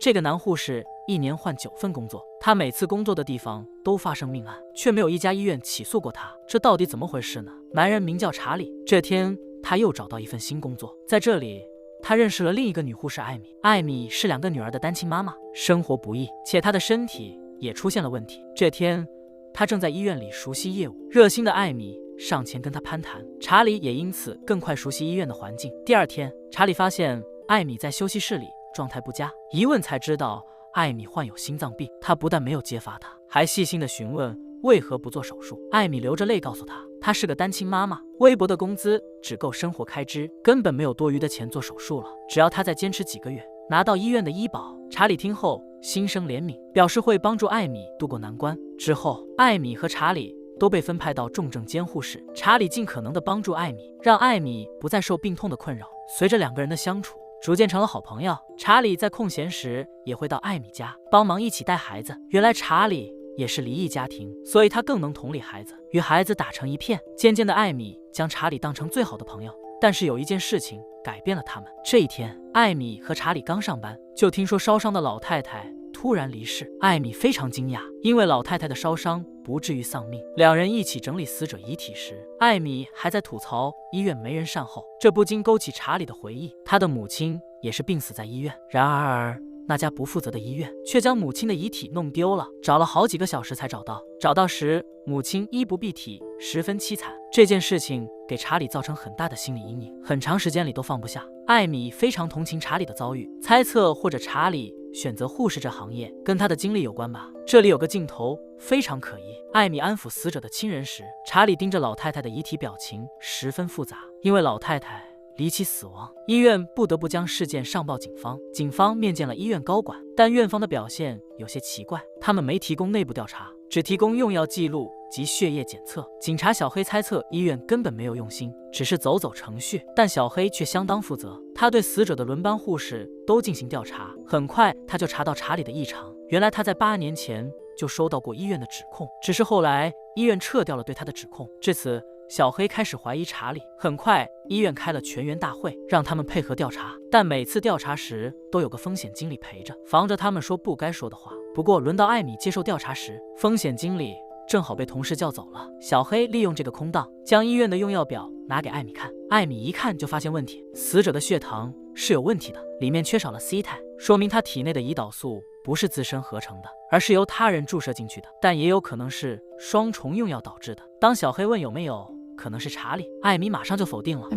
这个男护士1年换9份工作，他每次工作的地方都发生命案，却没有一家医院起诉过他，这到底怎么回事呢？男人名叫查理，这天他又找到一份新工作，在这里他认识了另一个女护士艾米。艾米是2个女儿的单亲妈妈，生活不易，且她的身体也出现了问题。这天她正在医院里熟悉业务，热心的艾米上前跟她攀谈，查理也因此更快熟悉医院的环境。第2天，查理发现艾米在休息室里状态不佳，一问才知道艾米患有心脏病。他不但没有揭发她，还细心地询问为何不做手术。艾米流着泪告诉他，她是个单亲妈妈，微薄的工资只够生活开支，根本没有多余的钱做手术了。只要她再坚持几个月，拿到医院的医保。查理听后心生怜悯，表示会帮助艾米度过难关。之后，艾米和查理都被分派到重症监护室。查理尽可能地帮助艾米，让艾米不再受病痛的困扰。随着2个人的相处，逐渐成了好朋友。查理在空闲时也会到艾米家帮忙一起带孩子。原来查理也是离异家庭，所以他更能同理孩子，与孩子打成一片。渐渐的，艾米将查理当成最好的朋友。但是有一件事情改变了他们。这一天，艾米和查理刚上班，就听说烧伤的老太太突然离世。艾米非常惊讶，因为老太太的烧伤不至于丧命。2人一起整理死者遗体时，艾米还在吐槽医院没人善后，这不禁勾起查理的回忆。他的母亲也是病死在医院，然而那家不负责的医院却将母亲的遗体弄丢了，找了好几个小时才找到。找到时，母亲衣不蔽体，十分凄惨。这件事情给查理造成很大的心理阴影，很长时间里都放不下。艾米非常同情查理的遭遇，猜测或者查理选择护士这行业跟他的经历有关吧。这里有个镜头非常可疑，艾米安抚死者的亲人时，查理盯着老太太的遗体，表情十分复杂。因为老太太离奇死亡，医院不得不将事件上报警方。警方面见了医院高管，但院方的表现有些奇怪，他们没提供内部调查，只提供用药记录及血液检测。警察小黑猜测医院根本没有用心，只是走程序，但小黑却相当负责，他对死者的轮班护士都进行调查。很快他就查到查理的异常，原来他在8年前就收到过医院的指控，只是后来医院撤掉了对他的指控。至此，小黑开始怀疑查理。很快，医院开了全员大会，让他们配合调查，但每次调查时都有个风险经理陪着，防着他们说不该说的话。不过轮到艾米接受调查时，风险经理正好被同事叫走了。小黑利用这个空档，将医院的用药表拿给艾米看。艾米一看就发现问题，死者的血糖是有问题的，里面缺少了 C 肽，说明他体内的胰岛素不是自身合成的，而是由他人注射进去的，但也有可能是双重用药导致的。当小黑问有没有可能是查理，艾米马上就否定了。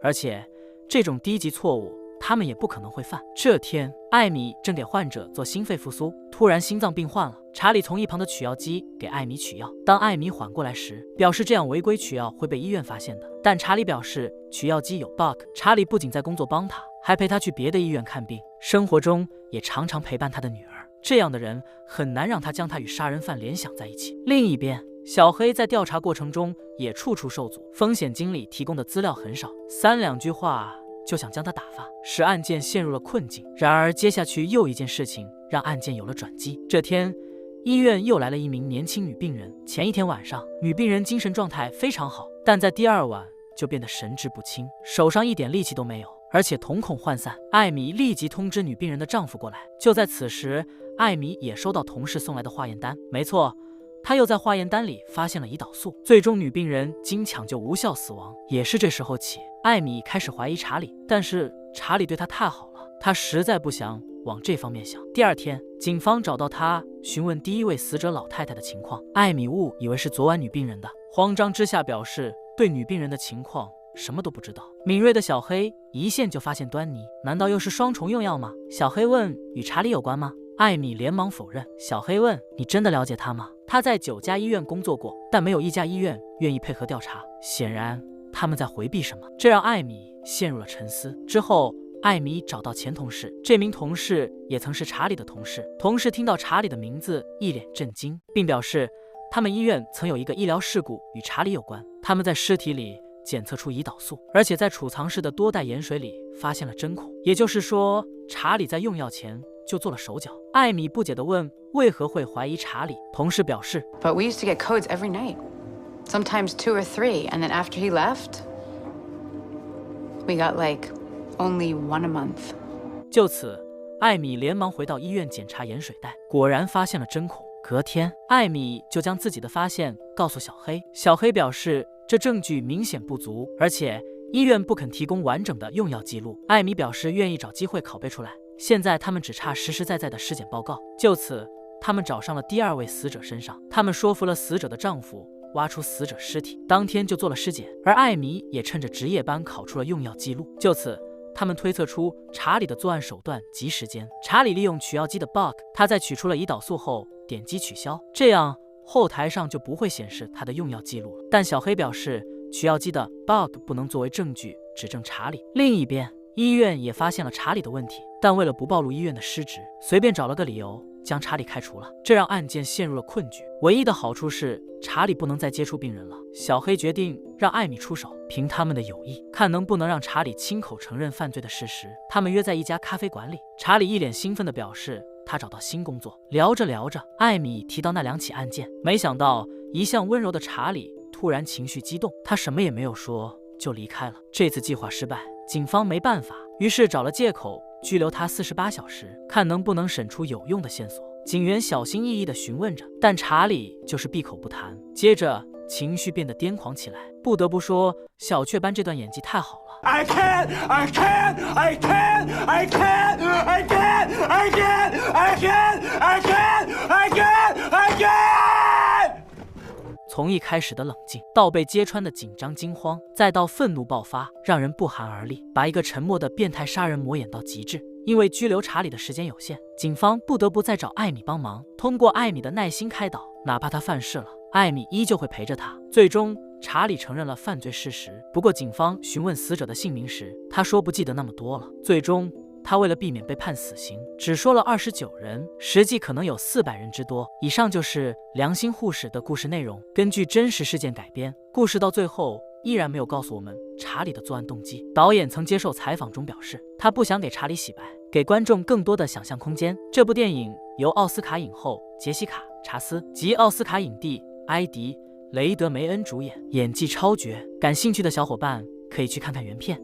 而且这种低级错误他们也不可能会犯。这天，艾米正给患者做心肺复苏，突然心脏病患了。查理从一旁的取药机给艾米取药，当艾米缓过来时，表示这样违规取药会被医院发现的。但查理表示取药机有 bug。查理不仅在工作帮他，还陪他去别的医院看病，生活中也常常陪伴他的女儿。这样的人很难让他将他与杀人犯联想在一起。另一边，小黑在调查过程中也处处受阻，风险经理提供的资料很少，3、2句话就想将他打发，使案件陷入了困境。然而接下去又一件事情让案件有了转机。这天，医院又来了一名年轻女病人。前一天晚上，女病人精神状态非常好，但在第2晚就变得神志不清，手上一点力气都没有，而且瞳孔涣散。艾米立即通知女病人的丈夫过来。就在此时，艾米也收到同事送来的化验单，没错，她又在化验单里发现了胰岛素。最终女病人经抢救无效死亡。也是这时候起，艾米开始怀疑查理，但是查理对她太好了，她实在不想往这方面想。第2天，警方找到她，询问第1位死者老太太的情况。艾米误以为是昨晚女病人的，慌张之下表示对女病人的情况什么都不知道。敏锐的小黑一线就发现端倪，难道又是双重用药吗？小黑问与查理有关吗？艾米连忙否认。小黑问你真的了解他吗？他在9家医院工作过，但没有1家医院愿意配合调查，显然他们在回避什么，这让艾米陷入了沉思。之后，艾米找到前同事，这名同事也曾是查理的同事。同事听到查理的名字，一脸震惊，并表示他们医院曾有一个医疗事故与查理有关，他们在尸体里检测出胰岛素，而且在储藏室的多袋盐水里发现了针孔，也就是说，查理在用药前就做了手脚。艾米不解地问为何会怀疑查理。同事表示 But we used to get codes every night, sometimes 2 or 3, and then after he left, we got like only 1 a month. 就此，艾米连忙回到医院检查盐水袋，果然发现了针孔。隔天，艾米就将自己的发现告诉小黑。小黑表示，这证据明显不足，而且医院不肯提供完整的用药记录。艾米表示愿意找机会拷贝出来。现在他们只差实实在在的尸检报告。就此，他们找上了第2位死者身上。他们说服了死者的丈夫挖出死者尸体，当天就做了尸检。而艾米也趁着值夜班考出了用药记录。就此，他们推测出查理的作案手段及时间。查理利用取药机的 bug， 他在取出了胰岛素后点击取消，这样后台上就不会显示他的用药记录了。但小黑表示，取药机的 bug 不能作为证据指证查理。另一边，医院也发现了查理的问题，但为了不暴露医院的失职，随便找了个理由将查理开除了，这让案件陷入了困局。唯一的好处是查理不能再接触病人了。小黑决定让艾米出手，凭他们的友谊，看能不能让查理亲口承认犯罪的事实。他们约在一家咖啡馆里，查理一脸兴奋地表示他找到新工作。聊着聊着，艾米提到那2起案件，没想到一向温柔的查理突然情绪激动，他什么也没有说就离开了。这次计划失败，警方没办法，于是找了借口拘留他48小时，看能不能审出有用的线索。警员小心翼翼地询问着，但查理就是闭口不谈。接着情绪变得癫狂起来。不得不说，小雀斑这段演技太好了。I can't, I can't, I can't, I can't, I can't, I can't, I can't, I can't, I can't, I can't。从一开始的冷静，到被揭穿的紧张惊慌，再到愤怒爆发，让人不寒而栗，把一个沉默的变态杀人魔演到极致。因为拘留查理的时间有限，警方不得不再找艾米帮忙。通过艾米的耐心开导，哪怕他犯事了，艾米依旧会陪着他。最终，查理承认了犯罪事实。不过，警方询问死者的姓名时，他说不记得那么多了。最终，他为了避免被判死刑，只说了29人，实际可能有400人之多。以上就是良心护士的故事内容，根据真实事件改编。故事到最后依然没有告诉我们查理的作案动机。导演曾接受采访中表示，他不想给查理洗白，给观众更多的想象空间。这部电影由奥斯卡影后杰西卡·查斯及奥斯卡影帝埃迪·雷德梅恩主演，演技超绝。感兴趣的小伙伴可以去看看原片。